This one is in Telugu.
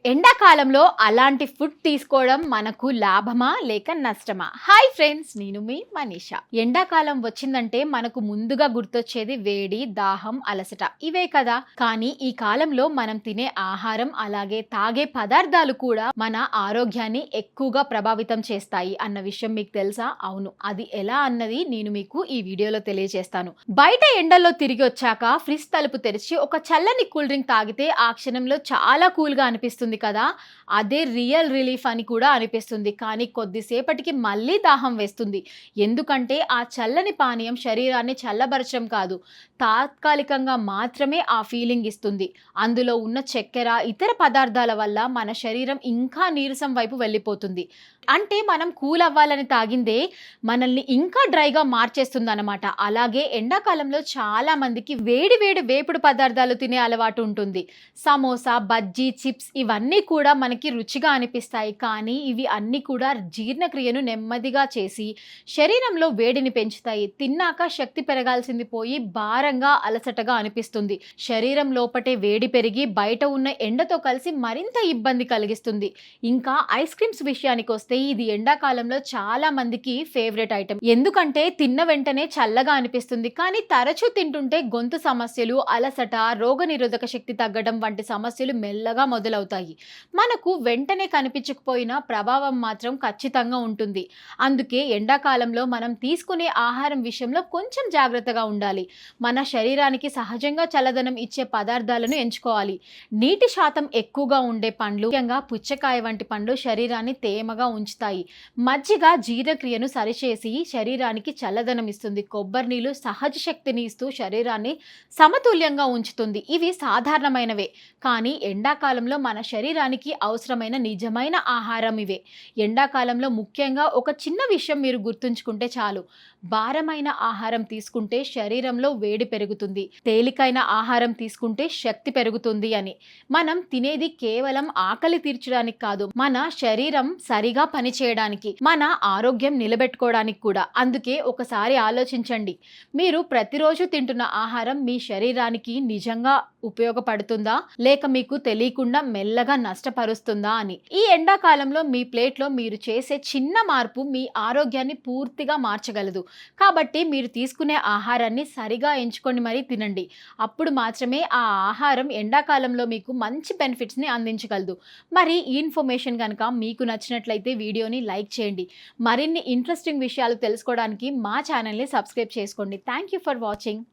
ఎండాకాలంలో అలాంటి ఫుడ్ తీసుకోవడం మనకు లాభమా లేక నష్టమా? హాయ్ ఫ్రెండ్స్, నేను మీ మనీషా. ఎండాకాలం వచ్చిందంటే మనకు ముందుగా గుర్తొచ్చేది వేడి, దాహం, అలసట ఇవే కదా. కానీ ఈ కాలంలో మనం తినే ఆహారం అలాగే తాగే పదార్థాలు కూడా మన ఆరోగ్యాన్ని ఎక్కువగా ప్రభావితం చేస్తాయి అన్న విషయం మీకు తెలుసా? అవును, అది ఎలా అన్నది నేను మీకు ఈ వీడియోలో తెలియజేస్తాను. బయట ఎండల్లో తిరిగి వచ్చాక ఫ్రిడ్జ్ తలుపు తెరిచి ఒక చల్లని కూల్ డ్రింక్ తాగితే ఆ క్షణంలో చాలా కూల్గా అనిపిస్తుంది కదా. అదే రియల్ రిలీఫ్ అని కూడా అనిపిస్తుంది. కానీ కొద్దిసేపటికి మళ్ళీ దాహం వేస్తుంది. ఎందుకంటే ఆ చల్లని పానీయం శరీరాన్ని చల్లబరచడం కాదు, తాత్కాలికంగా మాత్రమే ఆ ఫీలింగ్ ఇస్తుంది. అందులో ఉన్న చక్కెర, ఇతర పదార్థాల వల్ల మన శరీరం ఇంకా నీరసం వైపు వెళ్ళిపోతుంది. అంటే మనం కూల్ అవ్వాలని తాగిందే మనల్ని ఇంకా డ్రైగా మార్చేస్తుంది అనమాట. అలాగే ఎండాకాలంలో చాలా మందికి వేడి వేడి వేపుడు పదార్థాలు తినే అలవాటు ఉంటుంది. సమోసా, బజ్జీ, చిప్స్ ఇవన్నీ కూడా మనకి రుచిగా అనిపిస్తాయి. కానీ ఇవి అన్నీ కూడా జీర్ణక్రియను నెమ్మదిగా చేసి శరీరంలో వేడిని పెంచుతాయి. తిన్నాక శక్తి పెరగాల్సింది పోయి భారంగా, అలసటగా అనిపిస్తుంది. శరీరం లోపటే వేడి పెరిగి బయట ఉన్న ఎండతో కలిసి మరింత ఇబ్బంది కలిగిస్తుంది. ఇంకా ఐస్ క్రీమ్స్ విషయానికి వస్తే ఇది ఎండాకాలంలో చాలా మందికి ఫేవరెట్ ఐటెం. ఎందుకంటే తిన్న వెంటనే చల్లగా అనిపిస్తుంది. కానీ తరచూ తింటుంటే గొంతు సమస్యలు, అలసట, రోగనిరోధక శక్తి తగ్గడం వంటి సమస్యలు మెల్లగా మొదలవుతాయి. మనకు వెంటనే కనిపించకపోయినా ప్రభావం మాత్రం ఖచ్చితంగా ఉంటుంది. అందుకే ఎండాకాలంలో మనం తీసుకునే ఆహారం విషయంలో కొంచెం జాగ్రత్తగా ఉండాలి. మన శరీరానికి సహజంగా చల్లదనం ఇచ్చే పదార్థాలను ఎంచుకోవాలి. నీటి శాతం ఎక్కువగా ఉండే పండ్లు, ముఖ్యంగా పుచ్చకాయ వంటి పండ్లు శరీరాన్ని తేమగా ఉంచుతాయి. మజ్జిగ జీర్ణక్రియను సరిచేసి శరీరానికి చల్లదనం ఇస్తుంది. కొబ్బరి నీళ్లు సహజ శక్తిని ఇస్తూ శరీరాన్ని సమతుల్యంగా ఉంచుతుంది. ఇవి సాధారణమైనవే, కానీ ఎండాకాలంలో మన శరీరానికి అవసరమైన నిజమైన ఆహారం ఇవే. ఎండాకాలంలో ముఖ్యంగా ఒక చిన్న విషయం మీరు గుర్తుంచుకుంటే చాలు. భారమైన ఆహారం తీసుకుంటే శరీరంలో వేడి పెరుగుతుంది, తేలికైన ఆహారం తీసుకుంటే శక్తి పెరుగుతుంది అని. మనం తినేది కేవలం ఆకలి తీర్చడానికి కాదు, మన శరీరం సరిగా పనిచేయడానికి, మన ఆరోగ్యం నిలబెట్టుకోవడానికి కూడా. అందుకే ఒకసారి ఆలోచించండి, మీరు ప్రతిరోజు తింటున్న ఆహారం మీ శరీరానికి నిజంగా ఉపయోగపడుతుందా లేక మీకు తెలియకుండా మెల్లగా నష్టపరుస్తుందా అని. ఈ ఎండాకాలంలో మీ ప్లేట్లో మీరు చేసే చిన్న మార్పు మీ ఆరోగ్యాన్ని పూర్తిగా మార్చగలదు. కాబట్టి మీరు తీసుకునే ఆహారాన్ని సరిగా ఎంచుకొని మరీ తినండి. అప్పుడు మాత్రమే ఆ ఆహారం ఎండాకాలంలో మీకు మంచి బెనిఫిట్స్ని అందించగలదు. మరి ఈ ఇన్ఫర్మేషన్ కనుక మీకు నచ్చినట్లయితే వీడియోని లైక్ చేయండి. మరిన్ని ఇంట్రెస్టింగ్ విషయాలు తెలుసుకోవడానికి మా ఛానల్ని సబ్స్క్రైబ్ చేసుకోండి. Thank you for watching.